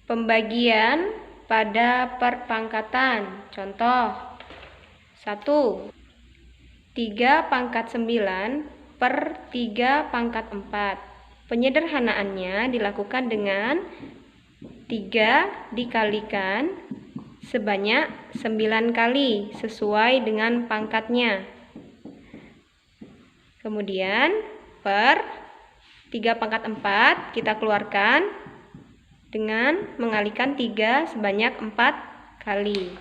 Pembagian pada perpangkatan. Contoh 1. 3 pangkat 9 per 3 pangkat 4. Penyederhanaannya dilakukan dengan 3 dikalikan sebanyak 9 kali sesuai dengan pangkatnya. Kemudian per 3 pangkat 4 kita keluarkan dengan mengalihkan 3 sebanyak 4 kali.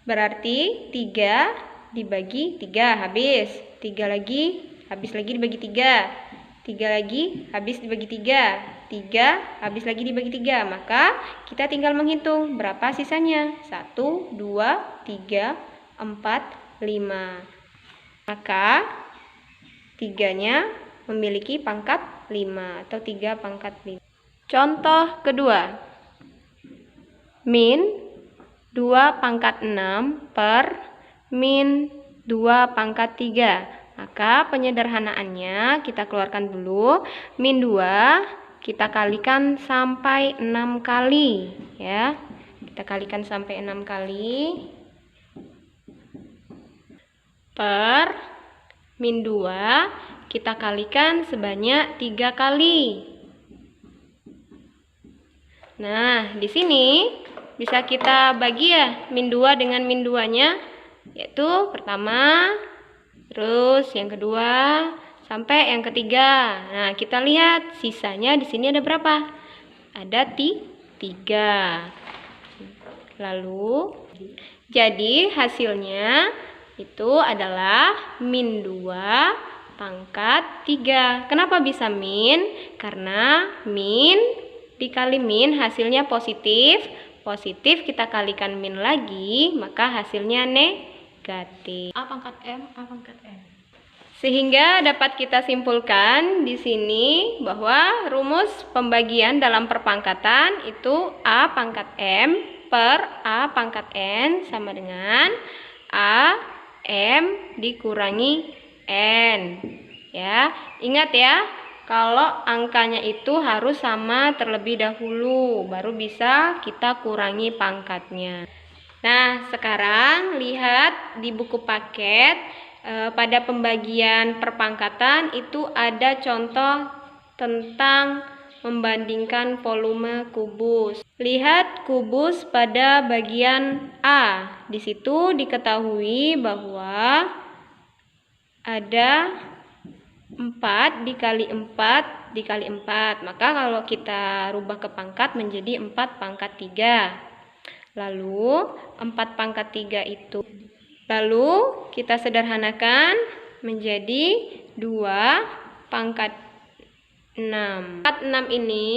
Berarti 3 dibagi 3 habis. 3 lagi habis lagi dibagi 3. 3 lagi habis dibagi 3. 3 habis lagi dibagi 3. Maka kita tinggal menghitung berapa sisanya. 1, 2, 3, 4, 5. Maka 3-nya memiliki pangkat 5 atau 3 pangkat 5. Contoh kedua, min 2 pangkat 6 per min 2 pangkat 3. Maka penyederhanaannya kita keluarkan dulu. Min 2 kita kalikan sampai 6 kali. Ya, kita kalikan sampai 6 kali. Per min 2 kita kalikan sebanyak 3 kali. Nah, di sini bisa kita bagi ya min 2 dengan min 2-nya, yaitu pertama, terus yang kedua, sampai yang ketiga. Nah, kita lihat sisanya di sini ada berapa? Ada 3. Lalu, jadi hasilnya itu adalah min 2 pangkat 3. Kenapa bisa min? Karena min dikali min hasilnya positif. Positif kita kalikan min lagi, maka hasilnya negatif. A pangkat M, A pangkat N. Sehingga dapat kita simpulkan di sini bahwa rumus pembagian dalam perpangkatan itu A pangkat M per A pangkat N sama dengan A M dikurangi N. Ya, ingat ya. Kalau angkanya itu harus sama terlebih dahulu, baru bisa kita kurangi pangkatnya. Nah, sekarang lihat di buku paket, pada pembagian perpangkatan itu ada contoh tentang membandingkan volume kubus. Lihat kubus pada bagian A. Di situ diketahui bahwa ada 4 dikali 4 dikali 4. Maka kalau kita rubah ke pangkat menjadi 4 pangkat 3. Lalu 4 pangkat 3 itu kita sederhanakan menjadi 2 pangkat 6. Pangkat 6 ini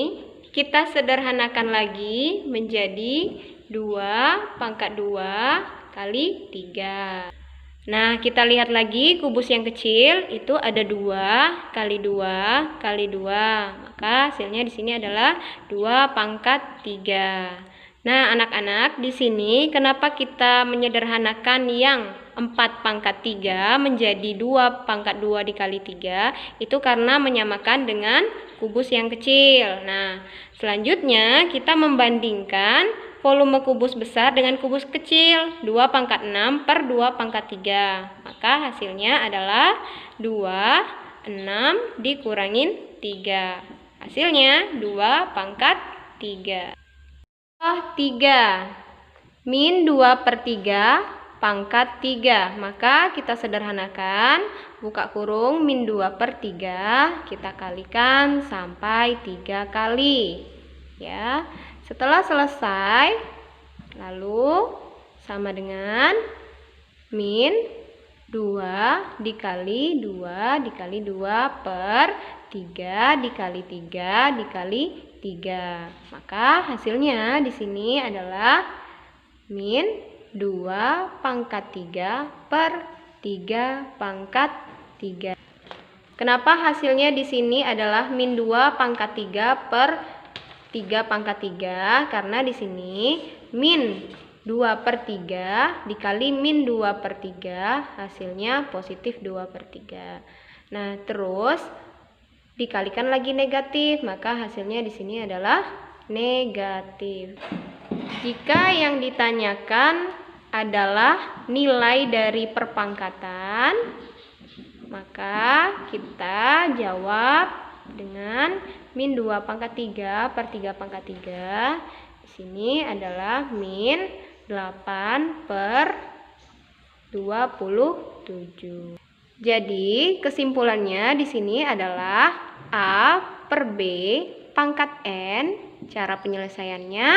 kita sederhanakan lagi menjadi 2 pangkat 2 kali 3. Nah, kita lihat lagi kubus yang kecil itu ada 2 kali 2 kali 2. Maka hasilnya di sini adalah 2 pangkat 3. Nah, anak-anak, di sini kenapa kita menyederhanakan yang 4 pangkat 3 menjadi 2 pangkat 2 dikali 3? Itu karena menyamakan dengan kubus yang kecil. Nah, selanjutnya kita membandingkan volume kubus besar dengan kubus kecil, 2 pangkat 6 per 2 pangkat 3. Maka hasilnya adalah 2, 6 dikurangin 3. Hasilnya 2 pangkat 3. 3. Min 2 per 3 pangkat 3. Maka kita sederhanakan, buka kurung, min 2 per 3 kita kalikan sampai 3 kali. Ya. Setelah selesai, lalu sama dengan min 2 dikali 2 dikali 2 per 3 dikali 3 dikali 3. Maka hasilnya di sini adalah min 2 pangkat 3 per 3 pangkat 3. Kenapa hasilnya di sini adalah min 2 pangkat 3 per 3 pangkat 3? Karena di sini min 2 per 3 dikali min 2 per 3 hasilnya positif 2 per 3. Nah, terus dikalikan lagi negatif, maka hasilnya di sini adalah negatif. Jika yang ditanyakan adalah nilai dari perpangkatan, maka kita jawab dengan min 2 pangkat 3 per 3 pangkat 3. Di sini adalah min 8 per 27. Jadi kesimpulannya di sini adalah A per B pangkat N. Cara penyelesaiannya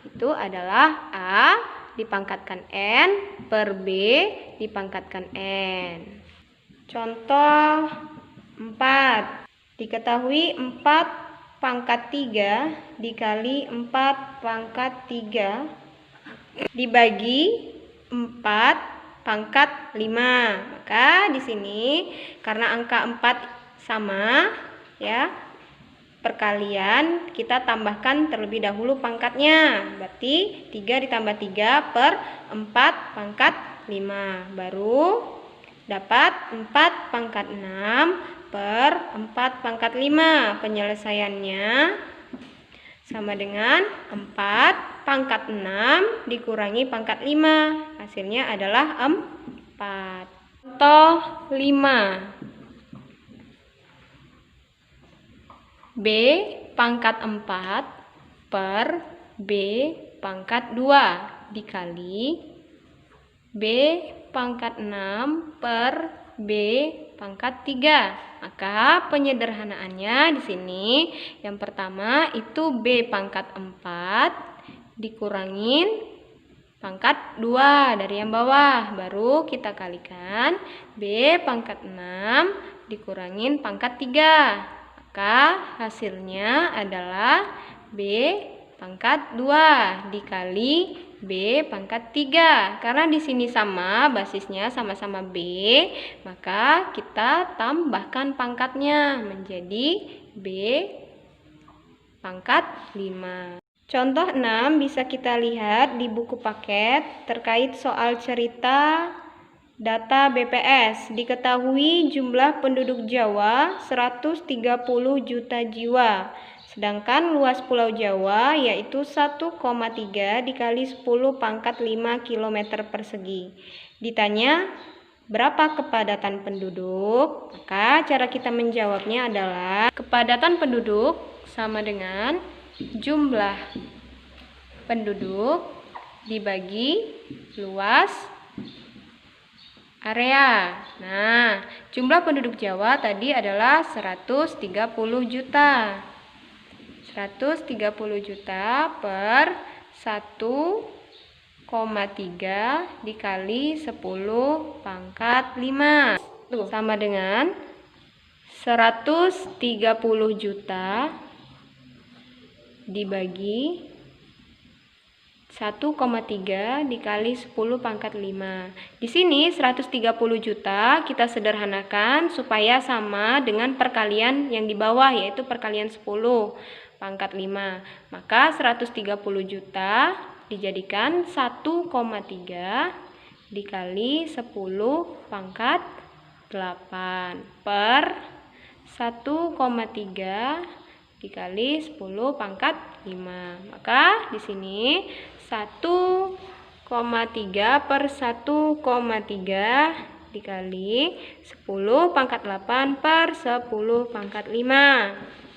itu adalah A dipangkatkan N per B dipangkatkan N. Contoh 4. Diketahui 4 pangkat 3 dikali 4 pangkat 3 dibagi 4 pangkat 5. Maka di sini karena angka 4 sama ya, perkalian kita tambahkan terlebih dahulu pangkatnya. Berarti 3 ditambah 3 per 4 pangkat 5. Baru dapat 4 pangkat 6 per 4 pangkat 5. Penyelesaiannya sama dengan 4 pangkat 6 dikurangi pangkat 5. Hasilnya adalah 4. Contoh 5. B pangkat 4 per B pangkat 2 dikali B pangkat 6 per B pangkat 3. Maka penyederhanaannya di sini yang pertama itu B pangkat 4 dikurangin pangkat 2 dari yang bawah. Baru kita kalikan B pangkat 6 dikurangin pangkat 3. Maka hasilnya adalah B pangkat 2 dikali B pangkat 3. Karena di sini sama, basisnya sama-sama B, maka kita tambahkan pangkatnya menjadi B pangkat 5. Contoh 6 bisa kita lihat di buku paket terkait soal cerita data BPS. Diketahui jumlah penduduk Jawa 130 juta jiwa. Sedangkan luas Pulau Jawa yaitu 1,3 dikali 10 pangkat 5 km persegi. Ditanya berapa kepadatan penduduk? Maka cara kita menjawabnya adalah kepadatan penduduk sama dengan jumlah penduduk dibagi luas area. Nah, jumlah penduduk Jawa tadi adalah 130 juta. 130 juta per 1,3 dikali 10 pangkat 5 sama dengan 130 juta dibagi 1,3 dikali 10 pangkat 5. Di sini 130 juta kita sederhanakan supaya sama dengan perkalian yang di bawah, yaitu perkalian 10 pangkat 5. Maka 130 juta dijadikan 1,3 dikali 10 pangkat 8 per 1,3 dikali 10 pangkat 5. Maka di sini 1,3 per 1,3 dikali 10 pangkat 8 per 10 pangkat 5.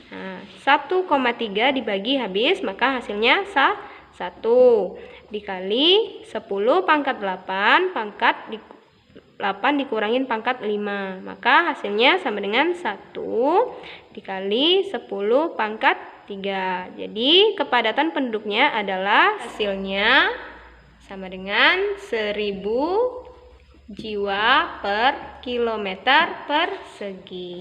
Nah, 1,3 dibagi habis, maka hasilnya 1 dikali 10 pangkat 8 pangkat 8 dikurangin pangkat 5. Maka hasilnya sama dengan 1 dikali 10 pangkat 3. Jadi kepadatan penduduknya adalah hasilnya sama dengan 1000 jiwa per kilometer persegi.